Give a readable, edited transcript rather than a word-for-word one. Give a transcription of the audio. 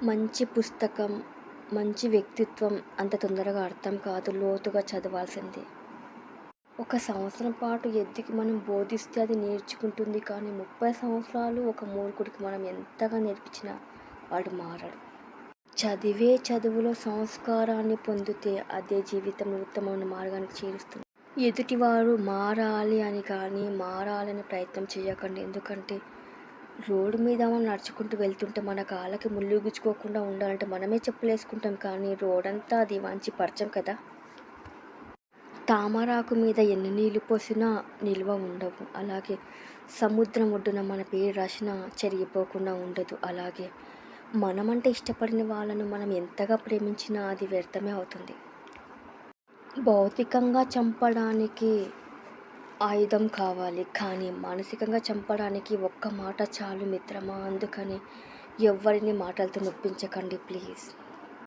మంచి పుస్తకం, మంచి వ్యక్తిత్వం అంత తొందరగా అర్థం కాదు. లోతుగా చదవాల్సిందే. ఒక సంవత్సరం పాటు ఎద్దుకి మనం బోధిస్తే అది నేర్చుకుంటుంది. కానీ 30 సంవత్సరాలు ఒక మూర్ఖుడికి మనం ఎంతగా నేర్పించినా వాడు మారడు. చదివే చదువులో సంస్కారాన్ని పొందితే అదే జీవితంలో ఉత్తమమైన మార్గానికి చేరుస్తుంది. ఎదుటివారు మారాలి అని కానీ మారాలని ప్రయత్నం చేయకండి. ఎందుకంటే రోడ్డు మీద మనం నడుచుకుంటూ వెళ్తుంటే మన కాళ్ళకి ముళ్ళు గుచ్చుకోకుండా ఉండాలంటే మనమే చెప్పులు వేసుకుంటాం. కానీ రోడంతా అది వంచి పరచం కదా. తామరాకు మీద ఎన్ని నీళ్లు పోసినా నిల్వ ఉండవు. అలాగే సముద్రం ఒడ్డున మన పేరు రాసినా చెరిగిపోకుండా ఉండదు. అలాగే మనమంటే ఇష్టపడిన వాళ్ళను మనం ఎంతగా ప్రేమించినా అది వ్యర్థమే అవుతుంది. భౌతికంగా చంపడానికి ఆయుధం కావాలి, కానీ మానసికంగా చంపడానికి ఒక్క మాట చాలు మిత్రమా. అందుకని ఎవ్వరిని మాటలతో నొప్పించకండి ప్లీజ్.